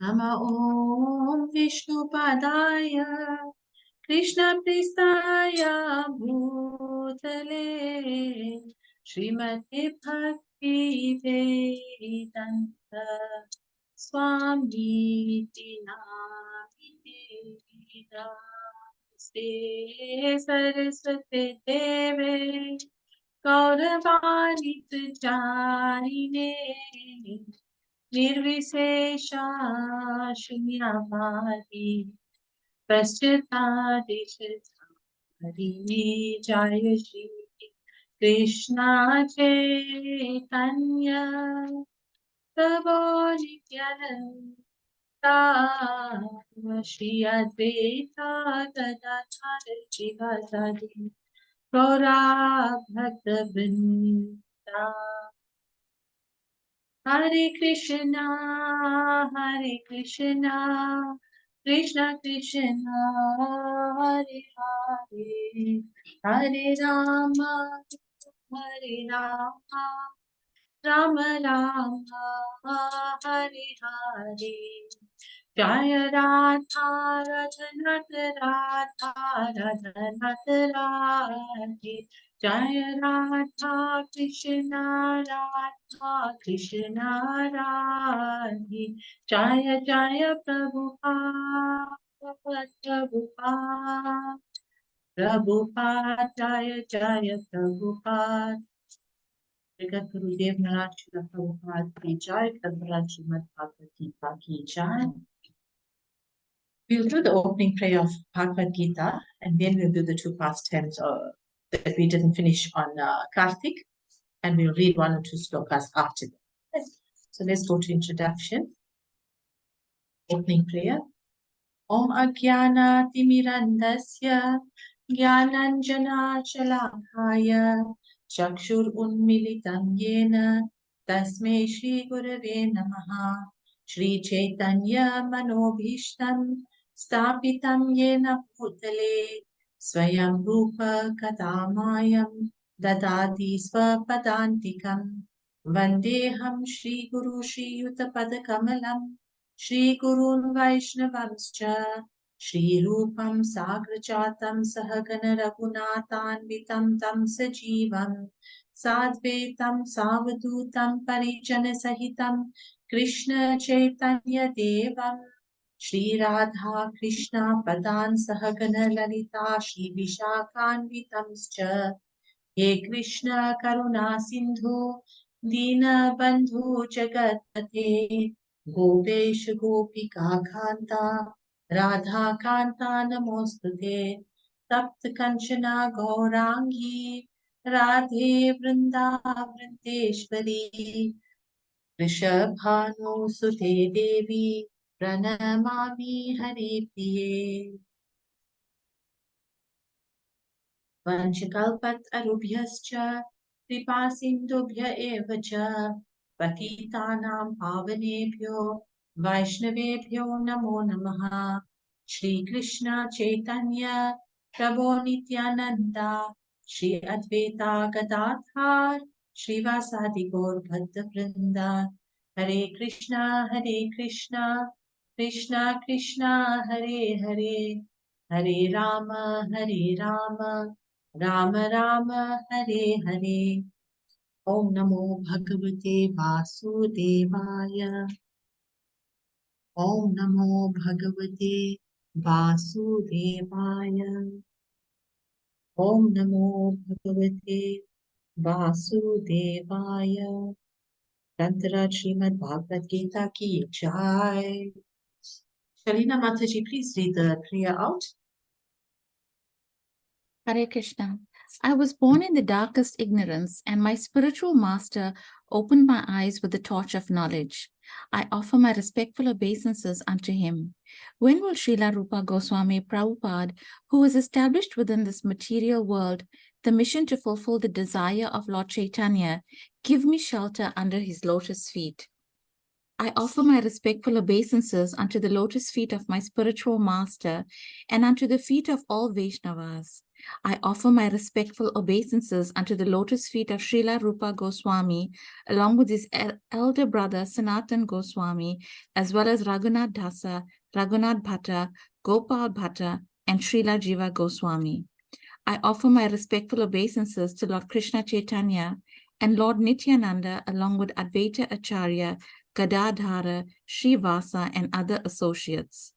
Nama Om Vishnupadaya Krishna Pristaya Bhutale Srimati Bhakti Vedanta Swami Tinamite Namaste Saraswati Deve Gauravani Pracharine Nirvishesha Shunyavadi Paschatadishitari Jaya Shri Krishna Chaitanya Prabhu Nityananda Shri Advaita Gadadhara Shivasadi Gaura Bhakta Vrinda Hare Krishna, Krishna Krishna, Hare Hare, Hare Rama, Rama Rama, Hare Hare. Jaya Radha, Radha Radha, Radha Radhe. Jaya Radha, Krishna Radha, Krishna Radhe. Jaya Jaya Prabhupada, Prabhupada, Prabhupada, Jaya Jaya Prabhupada. Jagat Gurudev Maharaj Srila Prabhupada Ki Jai, Prabhupada Srimad Bhagavad Gita Ki Jai. We'll do the opening prayer of Bhagavad Gita, and then we'll do the two past tense that we didn't finish on Karthik, and we'll read one or two slokas after that. So let's go to introduction. Opening prayer. Om Ajnana Timirandasya Jnananjana Shalakaya Chakshur Unmilitam Yena Tasmai Shri Gurave Namaha Shri Chaitanya Manobhishtam Stapitam Yena Bhutale Swayam Rupa Katamayam Dadati Swapadantikam Vandeham Shri Guru Shri Yutapadakamalam Shri Gurun Vaishnavamscha Shri Rupam Sagrajatam Sahagana Raghunathanvitam Tam Sajivam Sadvetam Savadutam Parijana Sahitam Krishna Chaitanya Devam Shri Radha Krishna Padan Sahagana Lalita Shri Vishakhanvitamscha He Krishna Karuna Sindhu Dina Bandhu Jagatpate Gopesh Gopika Kanta Radha Kanta Namostute Tapt Kanchana Gaurangi Radhe Vrinda Vrindeshwari Rishabhanu Sute Devi Pranamami Hari Priye Vanchakalpat Arubhyascha Kripasindubhya Evacha Patitanam Pavanebhyo Vaishnavebhyo Namo Namaha Shri Krishna Chaitanya Prabhu Nityananda Shri Advaita Gadadhar Shri Vasadi Gaur Bhakta Vrinda Hare Krishna Krishna Krishna Hare Hare Hare Rama Rama Rama Hare Hare Om Namo Bhagavate Vasudevaya Om Namo Bhagavate Vasudevaya Om Namo Bhagavate Vasudevaya Grantara Srimad Bhagavad Gita Ki Jai. Shalina Mataji, please read the prayer out. Hare Krishna. I was born in the darkest ignorance, and my spiritual master opened my eyes with the torch of knowledge. I offer my respectful obeisances unto him. When will Srila Rupa Goswami Prabhupada, who has established within this material world the mission to fulfill the desire of Lord Chaitanya, give me shelter under his lotus feet? I offer my respectful obeisances unto the lotus feet of my spiritual master and unto the feet of all Vaishnavas. I offer my respectful obeisances unto the lotus feet of Srila Rupa Goswami, along with his elder brother Sanatan Goswami, as well as Raghunath Dasa, Raghunath Bhatta, Gopal Bhatta, and Srila Jiva Goswami. I offer my respectful obeisances to Lord Krishna Chaitanya and Lord Nityananda, along with Advaita Acharya, Gadadhara, Srivasa, and other associates.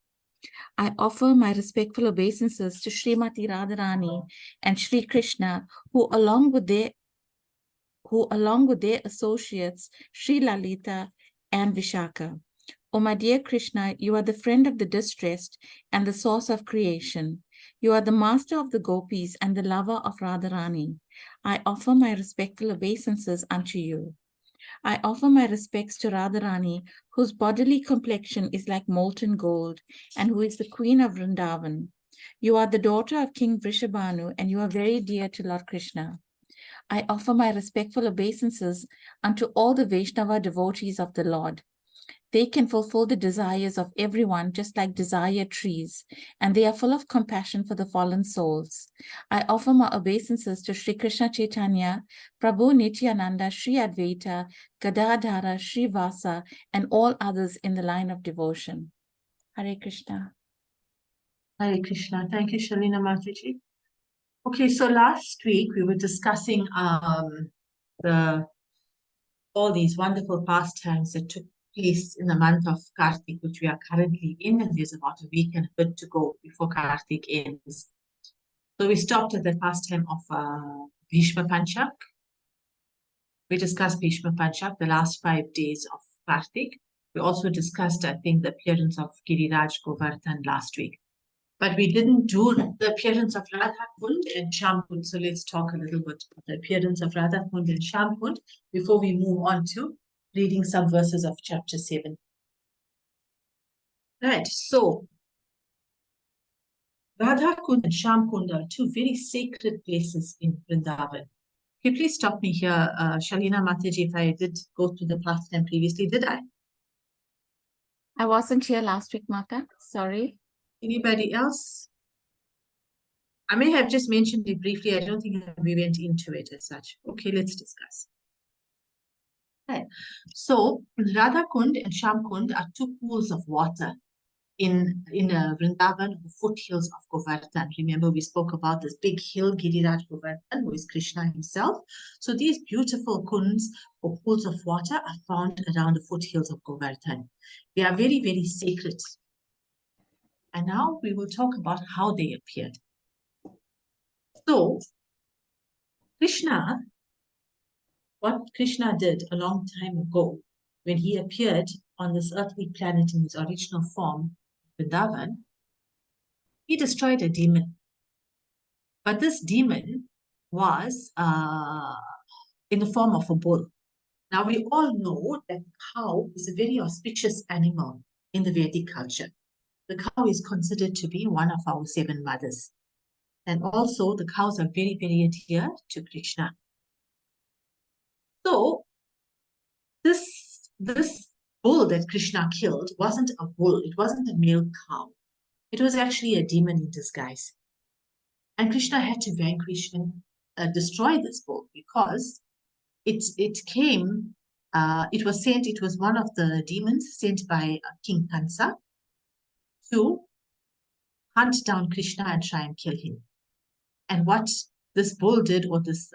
I offer my respectful obeisances to Srimati Radharani and Sri Krishna, who along with their associates, Sri Lalita and Vishaka. O my dear Krishna, you are the friend of the distressed and the source of creation. You are the master of the gopis and the lover of Radharani. I offer my respectful obeisances unto you. I offer my respects to Radharani, whose bodily complexion is like molten gold, and who is the queen of Vrindavan. You are the daughter of King Vrishabhanu, and you are very dear to Lord Krishna. I offer my respectful obeisances unto all the Vaishnava devotees of the Lord. They can fulfill the desires of everyone just like desire trees, and they are full of compassion for the fallen souls. I offer my obeisances to Sri Krishna Chaitanya, Prabhu Nityananda, Sri Advaita, Gadadhara, Sri Vasa, and all others in the line of devotion. Hare Krishna. Hare Krishna. Thank you, Shalina Mataji. Okay, so last week we were discussing all these wonderful pastimes that took place in the month of Kartik, which we are currently in, and there's about a week and a bit to go before Kartik ends. So we stopped at the pastime of Bhishma Panchak. We discussed Bhishma Panchak, the last 5 days of Kartik. We also discussed, I think, the appearance of Giriraj Govardhan last week. But we didn't do the appearance of Radha Kund and Shamkund. So let's talk a little bit about the appearance of Radha Kund and Shamkund before we move on to reading some verses of chapter 7. Right, so Radha Kund and Shamkund are two very sacred places in Vrindavan. Can you please stop me here, Shalina Mataji, if I did go through the pastime previously? Did I? I wasn't here last week, Mata. Sorry. Anybody else? I may have just mentioned it briefly. I don't think we went into it as such. Okay, let's discuss. Right. So Radha Kund and Sham Kund are two pools of water in Vrindavan, the foothills of Govardhan. Remember, we spoke about this big hill, Giriraj Govardhan, who is Krishna himself. So these beautiful kunds or pools of water are found around the foothills of Govardhan. They are very, very sacred. And now we will talk about how they appeared. So what Krishna did a long time ago, when he appeared on this earthly planet in his original form, Vrindavan, he destroyed a demon. But this demon was in the form of a bull. Now, we all know that the cow is a very auspicious animal in the Vedic culture. The cow is considered to be one of our 7 mothers. And also, the cows are very, very adhered to Krishna. So, this bull that Krishna killed wasn't a bull. It wasn't a male cow. It was actually a demon in disguise. And Krishna had to vanquish and destroy this bull because it was one of the demons sent by King Kansa to hunt down Krishna and try and kill him. And what this bull did, or this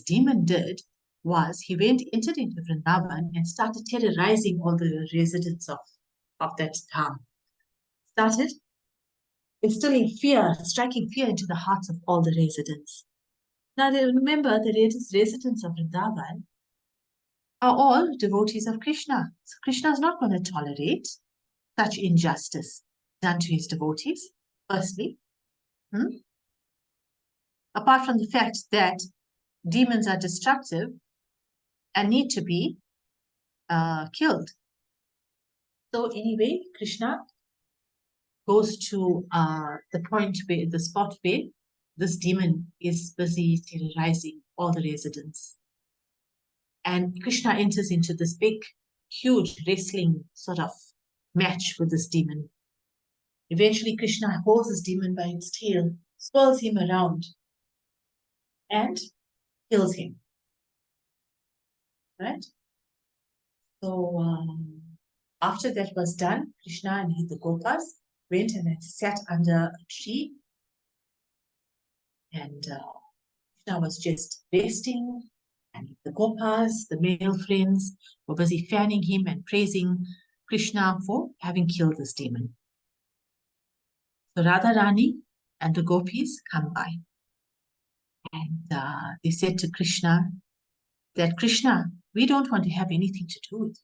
demon did, was he entered into Vrindavan and started terrorizing all the residents of that town. Started instilling fear, striking fear into the hearts of all the residents. Now, remember, the residents of Vrindavan are all devotees of Krishna. So Krishna is not going to tolerate such injustice done to his devotees, firstly. Apart from the fact that demons are destructive and need to be killed. So anyway, Krishna goes to the spot where this demon is busy terrorizing all the residents. And Krishna enters into this big, huge wrestling sort of match with this demon. Eventually, Krishna holds this demon by its tail, swirls him around and kills him. Right? So after that was done, Krishna and the Gopas went and sat under a tree, and Krishna was just resting, and the Gopas, the male friends, were busy fanning him and praising Krishna for having killed this demon. So Radharani and the gopis come by, and they said to Krishna that, Krishna, we don't want to have anything to do with it,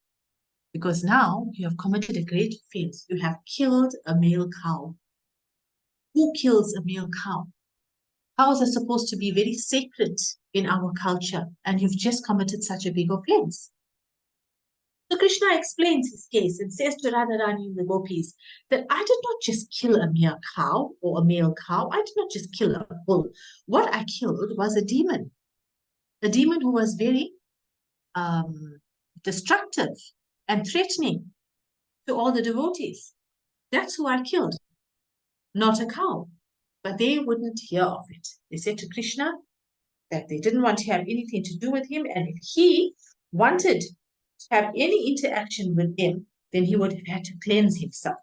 because now you have committed a great offense. You have killed a male cow. Who kills a male cow? Cows are supposed to be very sacred in our culture, and you've just committed such a big offense. So Krishna explains his case and says to Radharani and the gopis that I did not just kill a mere cow or a male cow. I did not just kill a bull. What I killed was a demon who was very destructive and threatening to all the devotees. That's who I killed, not a cow. But they wouldn't hear of it. They said to Krishna that they didn't want to have anything to do with him, and if he wanted to have any interaction with them, then he would have had to cleanse himself.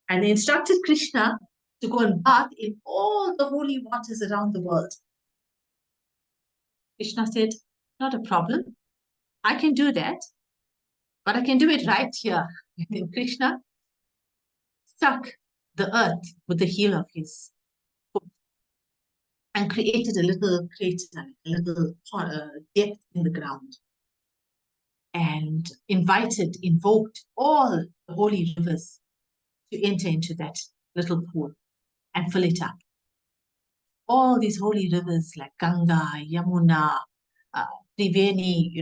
And they instructed Krishna to go and bath in all the holy waters around the world. Krishna said, not a problem. I can do that, but I can do it right here. And then Krishna struck the earth with the heel of his foot and created a little crater, a little depth in the ground, and invoked all the holy rivers to enter into that little pool and fill it up. All these holy rivers like Ganga, Yamuna, Triveni,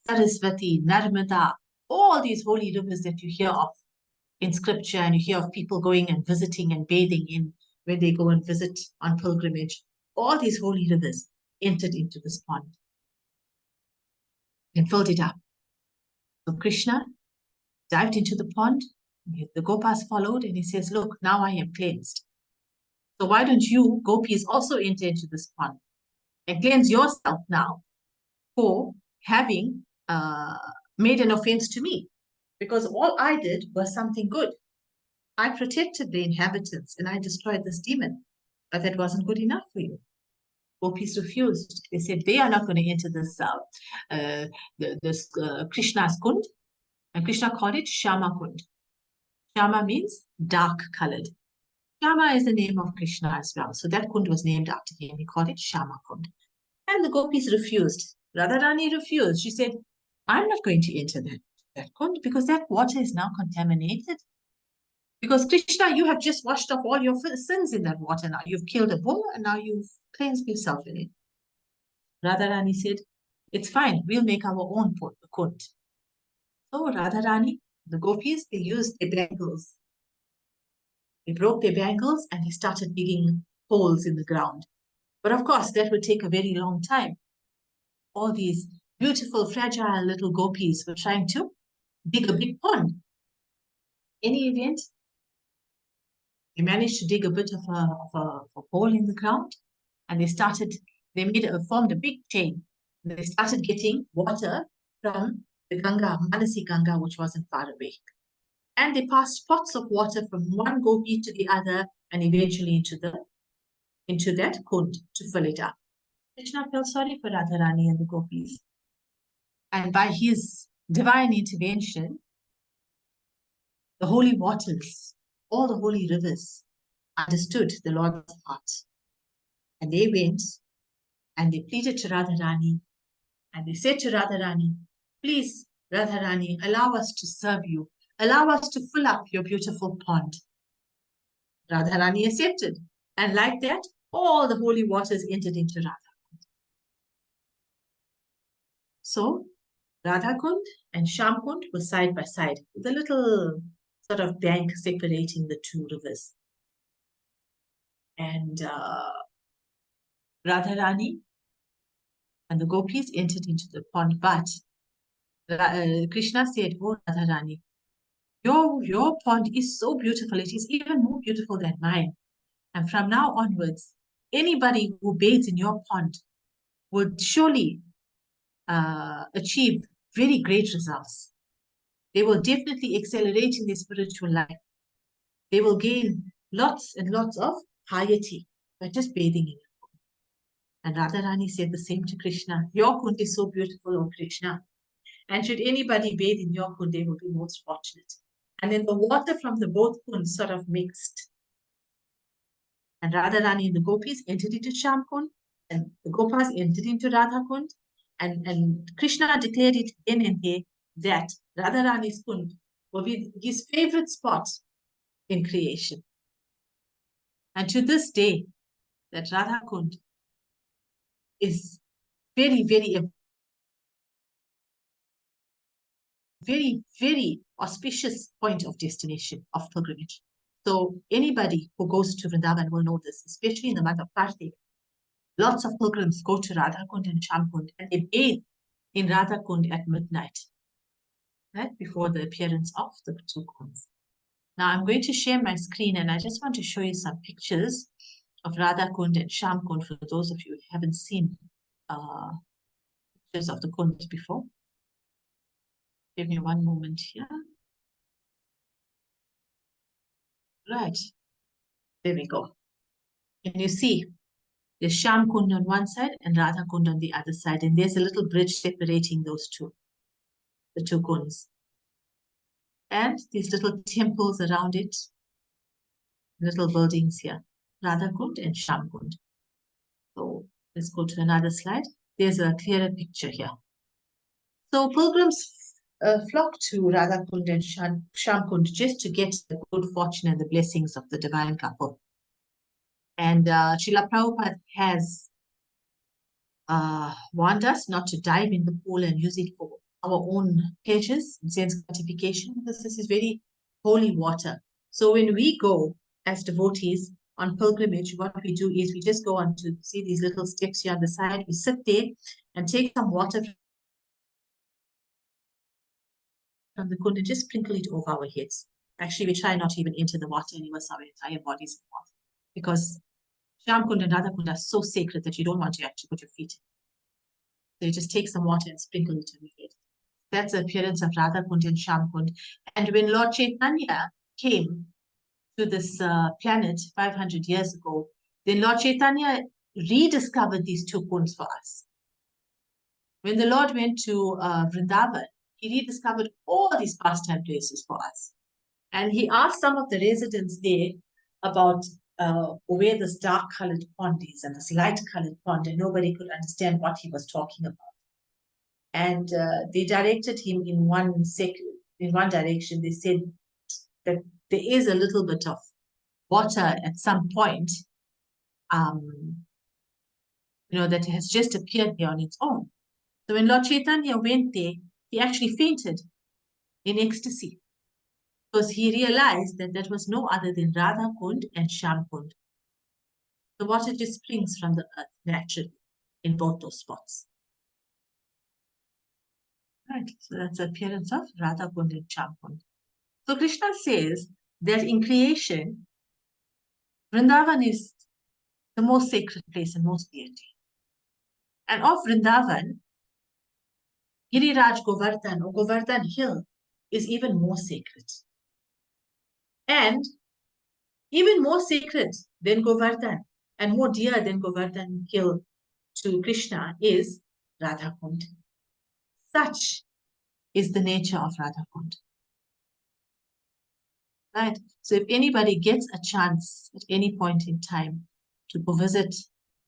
Saraswati, Narmada, all these holy rivers that you hear of in scripture, and you hear of people going and visiting and bathing in when they go and visit on pilgrimage. All these holy rivers entered into this pond and filled it up. So Krishna dived into the pond. The Gopas followed, and he says, look, now I am cleansed. So why don't you, gopis, also enter into this pond and cleanse yourself now for having made an offense to me? Because all I did was something good. I protected the inhabitants and I destroyed this demon. But that wasn't good enough for you. Gopis refused. They said they are not going to enter this Krishna's kund. And Krishna called it Shama kund. Shama means dark colored. Shama is the name of Krishna as well. So that kund was named after him. He called it Shama kund. And the gopis refused. Radharani refused. She said, I'm not going to enter that kund because that water is now contaminated. Because Krishna, you have just washed off all your sins in that water now. You've killed a bull and now you've cleansed yourself in it. Radharani said, it's fine. We'll make our own kund. So Radharani, the gopis, they used their bangles. They broke their bangles and they started digging holes in the ground. But of course, that would take a very long time. All these beautiful, fragile little gopis were trying to dig a big pond. In any event, they managed to dig a bit of a hole in the ground, and they formed a big chain. They started getting water from the Ganga, Manasi Ganga, which wasn't far away. And they passed pots of water from one gopi to the other and eventually into that kund to fill it up. Krishna felt sorry for Radharani and the gopis. And by his divine intervention, the holy waters, all the holy rivers, understood the Lord's heart. And they went and they pleaded to Radharani, and they said to Radharani, please, Radharani, allow us to serve you. Allow us to fill up your beautiful pond. Radharani accepted. And like that, all the holy waters entered into Radha. So Radha Kund and Sham Kund were side by side with a little sort of bank separating the two rivers. And Radharani and the gopis entered into the pond, but Krishna said, oh Radharani, your pond is so beautiful. It is even more beautiful than mine. And from now onwards, anybody who bathes in your pond would surely achieve very great results. They will definitely accelerate in their spiritual life. They will gain lots and lots of piety by just bathing in it. And Radharani said the same to Krishna. Your kund is so beautiful, O Krishna. And should anybody bathe in your kund, they will be most fortunate. And then the water from the both kunds sort of mixed. And Radharani and the gopis entered into Sham Kund, and the Gopas entered into Radha Kund. And Krishna declared it again and there that Radharani's Kund will be his favorite spot in creation. And to this day, that Radha Kund is very, very auspicious point of destination of pilgrimage. So anybody who goes to Vrindavan will know this, especially in the month of Kartik. Lots of pilgrims go to Radha Kund and Sham Kund, and they bathe in Radha Kund at midnight, right, before the appearance of the two kunds. Now I'm going to share my screen, and I just want to show you some pictures of Radha Kund and Sham Kund for those of you who haven't seen pictures of the kunds before. Give me one moment here. Right, there we go. Can you see? There's Sham Kund on one side and Radha Kund on the other side, and there's a little bridge separating those two, the two kunds. And these little temples around it, little buildings here, Radha Kund and Sham Kund. So let's go to another slide. There's a clearer picture here. So pilgrims flock to Radha Kund and Sham Kund just to get the good fortune and the blessings of the divine couple. And Srila Prabhupada has warned us not to dive in the pool and use it for our own pleasures and sense gratification, because this is very holy water. So when we go as devotees on pilgrimage, what we do is we just go on to see these little steps here on the side. We sit there and take some water from the kund and just sprinkle it over our heads. Actually, we try not to even enter the water anywhere, so our entire bodies in water, because Sham Kund and Radha Kund are so sacred that you don't want to actually put your feet in. So you just take some water and sprinkle it on your head. That's the appearance of Radha Kund and Sham Kund. And when Lord Chaitanya came to this planet 500 years ago, then Lord Chaitanya rediscovered these two kunds for us. When the Lord went to Vrindavan, he rediscovered all these pastime places for us. And he asked some of the residents there about where this dark-colored pond is and this light-colored pond, and nobody could understand what he was talking about. And they directed him in one direction. They said that there is a little bit of water at some point, that has just appeared there on its own. So when Lord Chaitanya went there, he actually fainted in ecstasy, because he realized that that was no other than Radha Kund and Sham Kund. The water just springs from the earth naturally in both those spots. Right, so that's the appearance of Radha Kund and Sham Kund. So Krishna says that in creation, Vrindavan is the most sacred place and most deity. And of Vrindavan, Giriraj Govardhan or Govardhan Hill is even more sacred. And even more sacred than Govardhan and more dear than Govardhan Hill to Krishna is Radha Kund. Such is the nature of Radha Kund. Right? So if anybody gets a chance at any point in time to go visit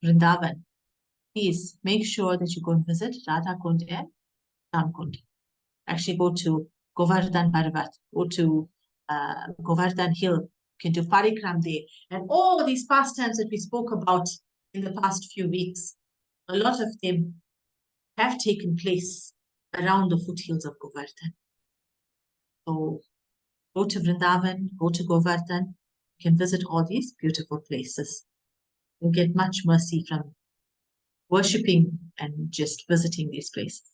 Vrindavan, please make sure that you go and visit Radha Kund and Sham Kund. Actually go to Govardhan Parvat, go to Govardhan Hill, you can do parikram there. And all these pastimes that we spoke about in the past few weeks, a lot of them have taken place around the foothills of Govardhan. So go to Vrindavan, go to Govardhan, you can visit all these beautiful places. You'll get much mercy from worshipping and just visiting these places.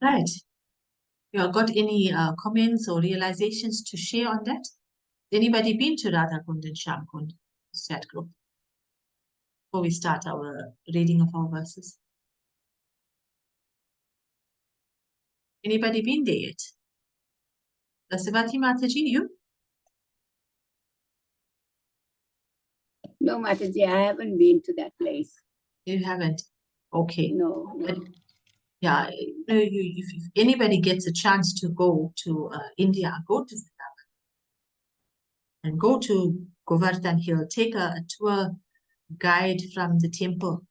Right. You got any comments or realizations to share on that? Anybody been to Radha Kund and Shyam Kund chat group? Before we start our reading of our verses. Anybody been there yet? Dasavati Mataji, you? No, Mataji, I haven't been to that place. You haven't? Okay. No. But, yeah, if anybody gets a chance to go to India, go to Vrindavan and go to Govardhan Hill. Take a tour guide from the temple.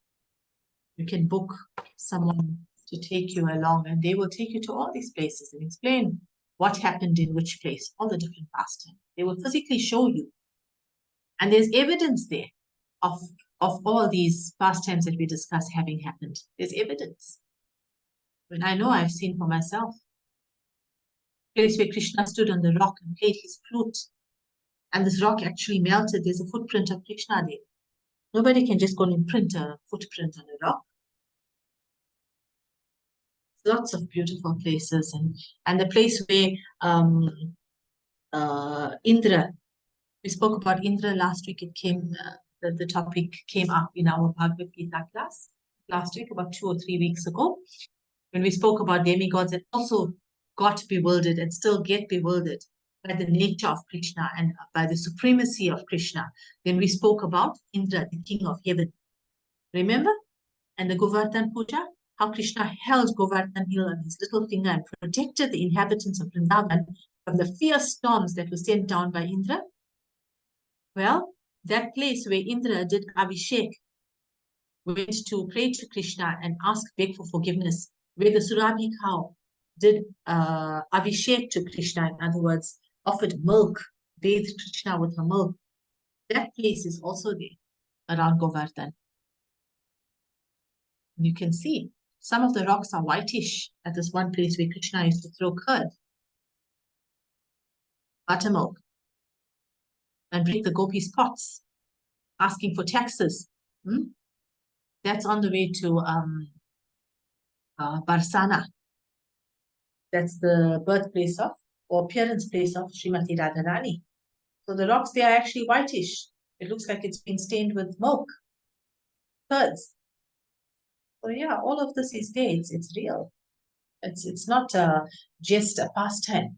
You can book someone to take you along, and they will take you to all these places and explain what happened in which place, all the different pastimes. They will physically show you. And there's evidence there of all these pastimes that we discuss having happened. There's evidence. And I know I've seen for myself. Place where Krishna stood on the rock and played his flute. And this rock actually melted. There's a footprint of Krishna there. Nobody can just go and print a footprint on a rock. Lots of beautiful places, and the place where Indra, we spoke about Indra last week. It came, the topic came up in our Bhagavad Gita class last week, about 2 or 3 weeks ago, when we spoke about demigods that also got bewildered and still get bewildered by the nature of Krishna and by the supremacy of Krishna. Then we spoke about Indra, the king of heaven. Remember? And the Govardhan Puja, how Krishna held Govardhan Hill on his little finger and protected the inhabitants of Vrindavan from the fierce storms that were sent down by Indra. Well, that place where Indra did Abhishek, went to pray to Krishna and beg for forgiveness, where the Surabhi cow did Abhishek to Krishna, in other words, offered milk, bathed Krishna with her milk. That place is also there around Govardhan. You can see some of the rocks are whitish at this one place where Krishna used to throw curd, buttermilk, and break the gopis' pots, asking for taxes. That's on the way to Barsana. That's the birthplace of, or appearance place of Srimati Radharani. So the rocks, they are actually whitish. It looks like it's been stained with milk, curds. So yeah, all of this is there. It's real. It's not just a pastime.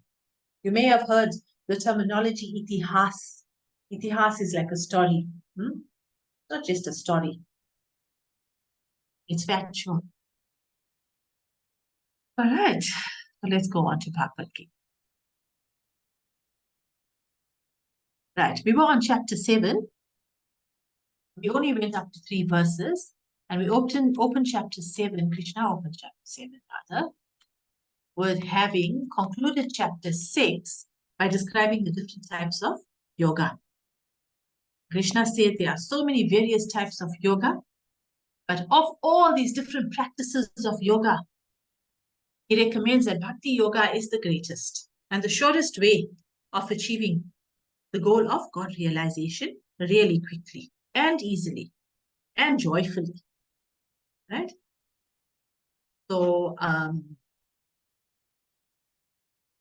You may have heard the terminology itihas. Itihas is like a story. Not just a story. It's factual. All right. So let's go on to Bhagavad Gita. Right. We were on chapter 7. We only went up to 3 verses. And we opened chapter 7. Krishna opened chapter 7, rather, with having concluded chapter 6 by describing the different types of yoga. Krishna said there are so many various types of yoga, but of all these different practices of yoga, he recommends that Bhakti Yoga is the greatest and the shortest way of achieving the goal of God realization really quickly and easily and joyfully. Right? So,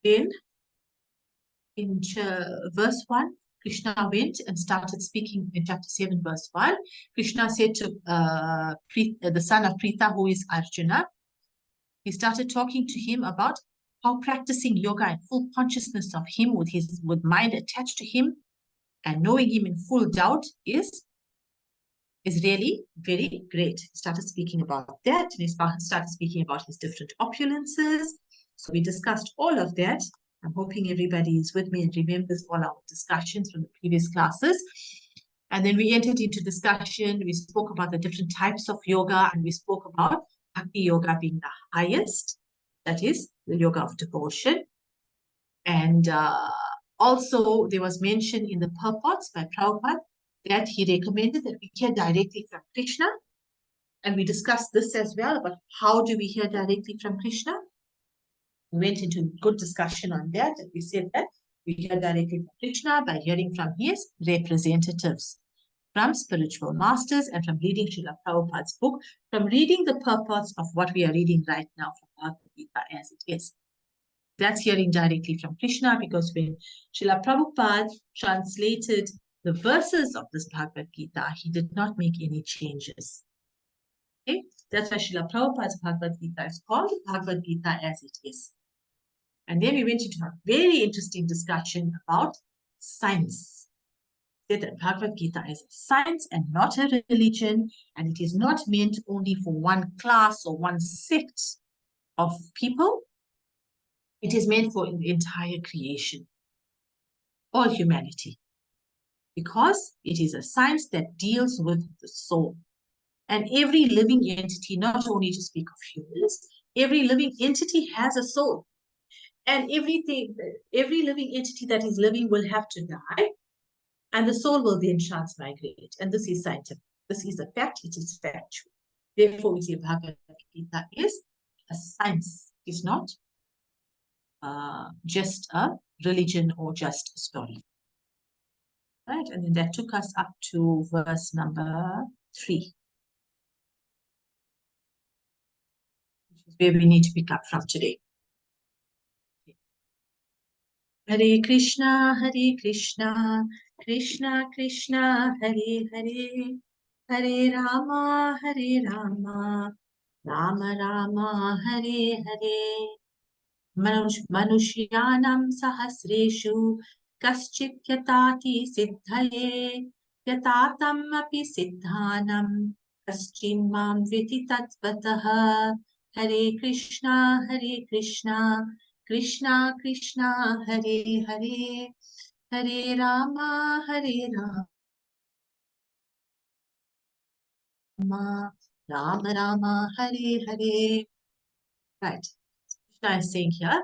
then in verse 1, Krishna went and started speaking in chapter 7, verse 1. Krishna said to the son of Pritha, who is Arjuna, he started talking to him about how practicing yoga in full consciousness of him with mind attached to him and knowing him in full doubt is really very great. He started speaking about that, and he started speaking about his different opulences. So we discussed all of that. I'm hoping everybody is with me and remembers all our discussions from the previous classes. And then we entered into discussion. We spoke about the different types of yoga, and we spoke about Bhakti Yoga being the highest, that is, the yoga of devotion. And also, there was mention in the purports by Prabhupada that he recommended that we hear directly from Krishna. And we discussed this as well, about how do we hear directly from Krishna. We went into good discussion on that, and we said that we hear directly from Krishna by hearing from his representatives, from spiritual masters, and from reading Srila Prabhupada's book, from reading the purports of what we are reading right now from Bhagavad Gita as it is. That's hearing directly from Krishna, because when Srila Prabhupada translated the verses of this Bhagavad Gita, he did not make any changes. Okay? That's why Srila Prabhupada's Bhagavad Gita is called Bhagavad Gita as it is. And then we went into a very interesting discussion about science. That Bhagavad Gita is a science and not a religion, and it is not meant only for one class or one sect of people. It is meant for the entire creation, all humanity, because it is a science that deals with the soul. And every living entity, not only to speak of humans, every living entity has a soul. And every living entity that is living will have to die, and the soul will then transmigrate. And this is scientific. This is a fact. It is factual. Therefore, we say Bhagavad Gita is a science. It's not just a religion or just a story. Right? And then that took us up to verse number 3, which is where we need to pick up from today. Hare Krishna, Krishna Krishna, Hare Hare, Hare Rama, Rama Rama, Hare Hare. Manushyanam sahasreshu kaschit yatati siddhaye yatatam api siddhanam kaschin mam viti tatvataha. Hare Krishna, Krishna Krishna, Hare Hare, Hare Rama, Rama Rama, Hare Hare. Right. Krishna is saying here,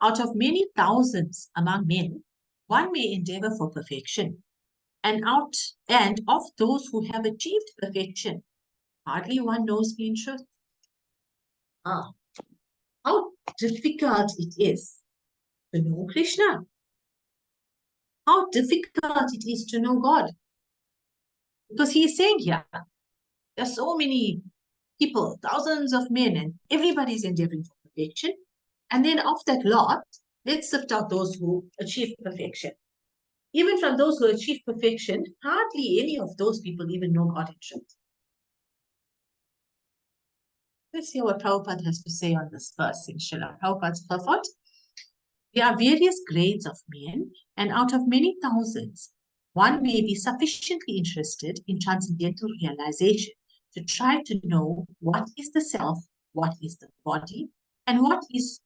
out of many thousands among men, one may endeavor for perfection. And of those who have achieved perfection, hardly one knows me in truth. How difficult it is to know Krishna. How difficult it is to know God. Because he is saying here, there are so many people, thousands of men, and everybody is endeavoring for perfection. And then of that lot, let's sift out those who achieve perfection. Even from those who achieve perfection, hardly any of those people even know God in truth. Let's hear what Prabhupada has to say on this verse in Srila Prabhupada's purport. There are various grades of men, and out of many thousands, one may be sufficiently interested in transcendental realization to try to know what is the self, what is the body, and what is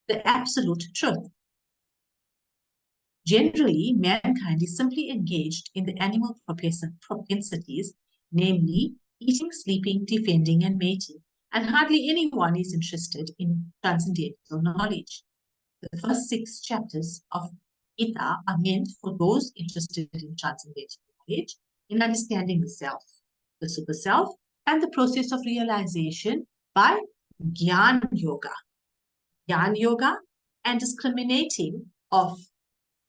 the absolute truth. Generally, mankind is simply engaged in the animal propensities, namely eating, sleeping, defending, and mating, and hardly anyone is interested in transcendental knowledge. The first 6 chapters of Gita are meant for those interested in transcendental knowledge, in understanding the self, the super self, and the process of realization by Jnana Yoga, and discriminating of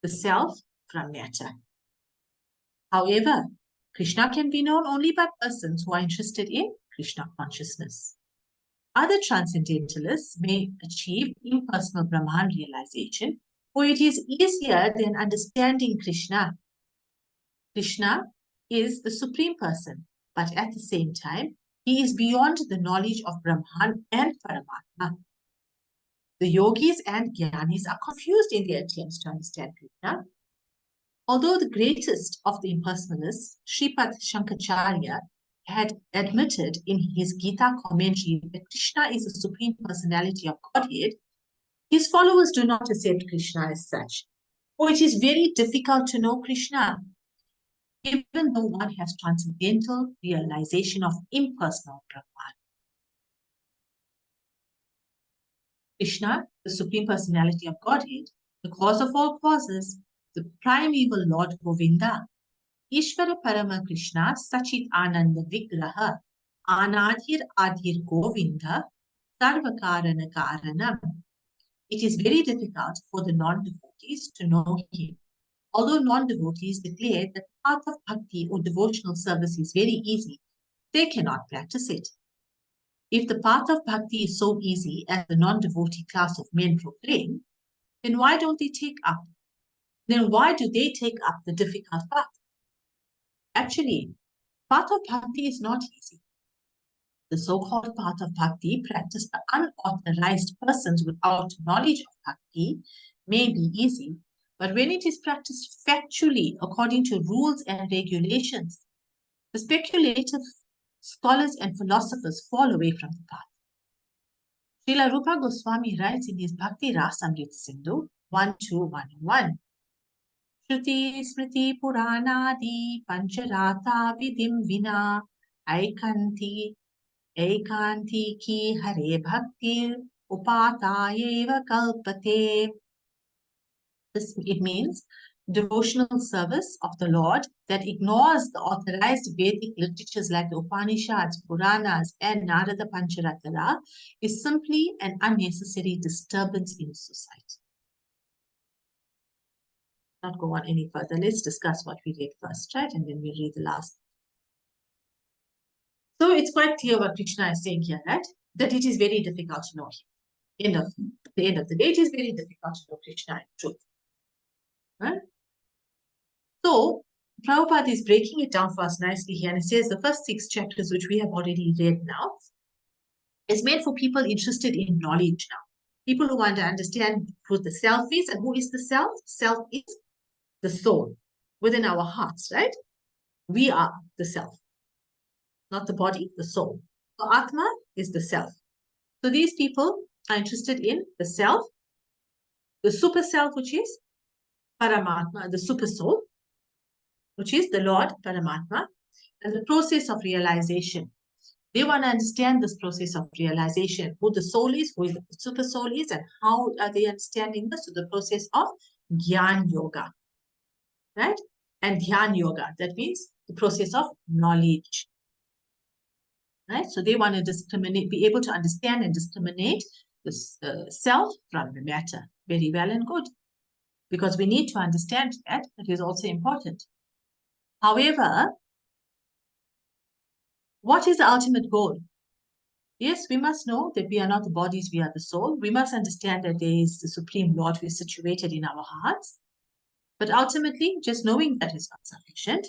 the self from matter. However, Krishna can be known only by persons who are interested in Krishna consciousness. Other transcendentalists may achieve impersonal Brahman realization, for it is easier than understanding Krishna. Krishna is the Supreme Person, but at the same time, he is beyond the knowledge of Brahman and Paramatma. The yogis and jnanis are confused in their attempts to understand Krishna. Although the greatest of the impersonalists, Sripad Shankaracharya, had admitted in his Gita commentary that Krishna is the Supreme Personality of Godhead, his followers do not accept Krishna as such. For it is very difficult to know Krishna, even though one has transcendental realization of impersonal Brahman. Krishna, the Supreme Personality of Godhead, the cause of all causes, the primeval Lord Govinda, Ishvara Parama Krishna, Sachit Ananda Vigraha, Anadir Adir Govinda, Sarvakarana Karanam. It is very difficult for the non-devotees to know him. Although non-devotees declare that the path of bhakti or devotional service is very easy, they cannot practice it. If the path of bhakti is so easy as the non-devotee class of men proclaim, then why don't they take up? Then why do they take up the difficult path? Actually, path of bhakti is not easy. The so-called path of bhakti practiced by unauthorized persons without knowledge of bhakti may be easy, but when it is practiced factually according to rules and regulations, the speculative scholars and philosophers fall away from the path. Srila Rupa Goswami writes in his Bhakti Rasamrita Sindhu 1.2.1, Shruti Smriti Puranadi Pancharata Vidim Vina Aikanti ki Hare Bhaktir Upatayeva Kalpate. It means devotional service of the Lord that ignores the authorized Vedic literatures like the Upanishads, Puranas, and Narada Pancharatara is simply an unnecessary disturbance in society. Not go on any further. Let's discuss what we read first, right? And then we'll read the last. So it's quite clear what Krishna is saying here, right? That it is very difficult to know him. At the end of the day, it is very difficult to know Krishna in truth. Right? So Prabhupada is breaking it down for us nicely here, and it says the first 6 chapters, which we have already read now, is meant for people interested in knowledge now. People who want to understand who the self is and who is the self. Self is the soul within our hearts, right? We are the self, not the body, the soul. So Atma is the self. So these people are interested in the self, the super self, which is Paramatma, the super soul, which is the Lord Paramatma, and the process of realization. They want to understand this process of realization, who the soul is, who the super soul is, and how are they understanding this? So the process of Gyan Yoga, right? And Dhyan Yoga, that means the process of knowledge, right? So they want to discriminate, be able to understand and discriminate the self from the matter. Very well and good, because we need to understand that. That is also important. However, what is the ultimate goal? Yes, we must know that we are not the bodies, we are the soul. We must understand that there is the Supreme Lord who is situated in our hearts. But ultimately, just knowing that is not sufficient.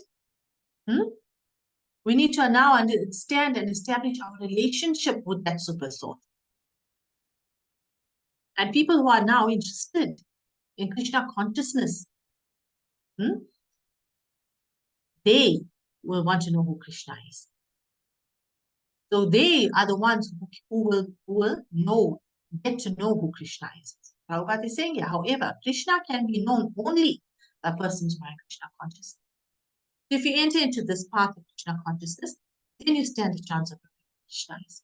We need to now understand and establish our relationship with that super soul. And people who are now interested in Krishna consciousness, they will want to know who Krishna is. So they are the ones who will get to know who Krishna is. Prabhupada is saying, however, Krishna can be known only by persons who are in Krishna consciousness. So if you enter into this path of Krishna consciousness, then you stand a chance of knowing Krishna is.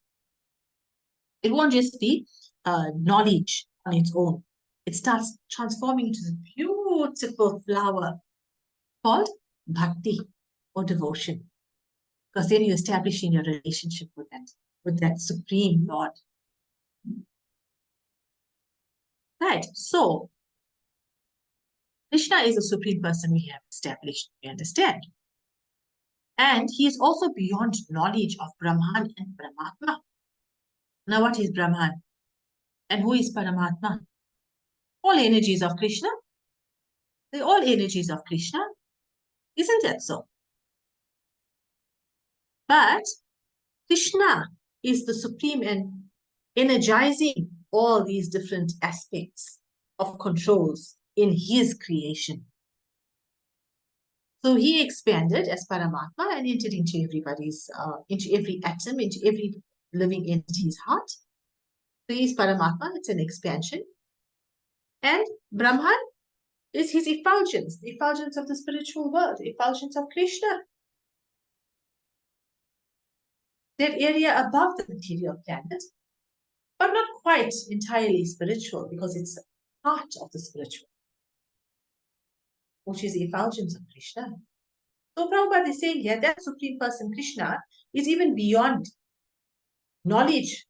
It won't just be knowledge on its own. It starts transforming into this beautiful flower called bhakti or devotion. Because then you're establishing your relationship with that Supreme Lord. Right. So Krishna is a supreme person we have established, we understand. And he is also beyond knowledge of Brahman and Paramatma. Now, what is Brahman? And who is Paramatma? All energies of Krishna. They're all energies of Krishna. Isn't that so? But Krishna is the supreme and energizing all these different aspects of controls in his creation. So he expanded as Paramatma and entered into everybody's, into every atom, into every living entity's heart. So he is Paramatma, it's an expansion. And Brahman is his effulgence, the effulgence of the spiritual world, the effulgence of Krishna. That area above the material planet, but not quite entirely spiritual, because it's part of the spiritual, which is the effulgence of Krishna. So Prabhupada is saying here that Supreme Person Krishna is even beyond knowledge,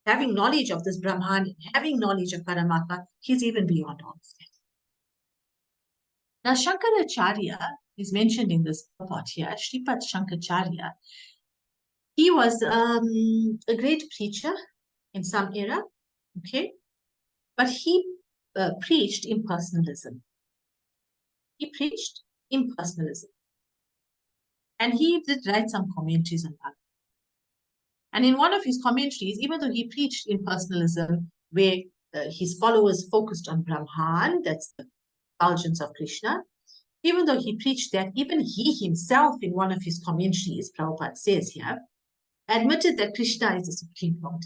having knowledge of this Brahman, having knowledge of Paramatma. He's even beyond all this. Now Shankaracharya is mentioned in this part here, Shripad Shankaracharya. He was a great preacher in some era, okay? But he preached impersonalism. He preached impersonalism. And he did write some commentaries on Bhagavad. And in one of his commentaries, even though he preached impersonalism, where his followers focused on Brahman, that's the effulgence of Krishna, even though he preached that, even he himself, in one of his commentaries, Prabhupada says here, admitted that Krishna is the Supreme Lord.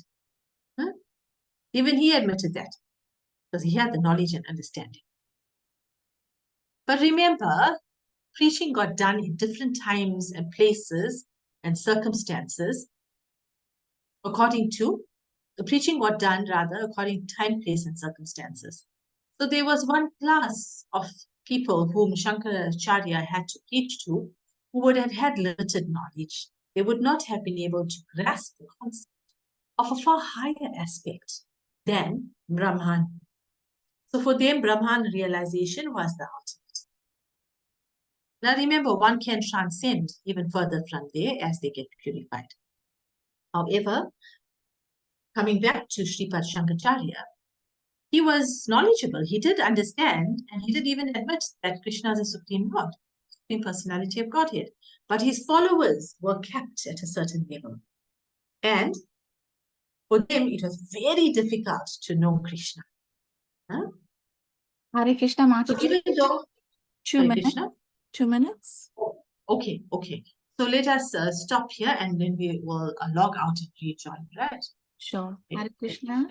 Huh? Even he admitted that, because he had the knowledge and understanding. But remember, preaching got done in different times and places and circumstances, according to, the preaching got done rather according to time, place, and circumstances. So there was one class of people whom Shankaracharya had to preach to, who would have had limited knowledge. They would not have been able to grasp the concept of a far higher aspect than Brahman. So for them, Brahman realization was the ultimate. Now remember, one can transcend even further from there as they get purified. However, coming back to Sripad Shankaracharya, he was knowledgeable. He did understand, and he did even admit that Krishna is the Supreme Lord, Supreme Personality of Godhead. But his followers were kept at a certain level. And for them, it was very difficult to know Krishna. Huh? Hare Krishna, Mataji. So even though... 2 Hare minutes. Krishna? 2 minutes. Oh, okay. So let us stop here and then we will log out and rejoin, right? Sure. Okay. Hare Krishna.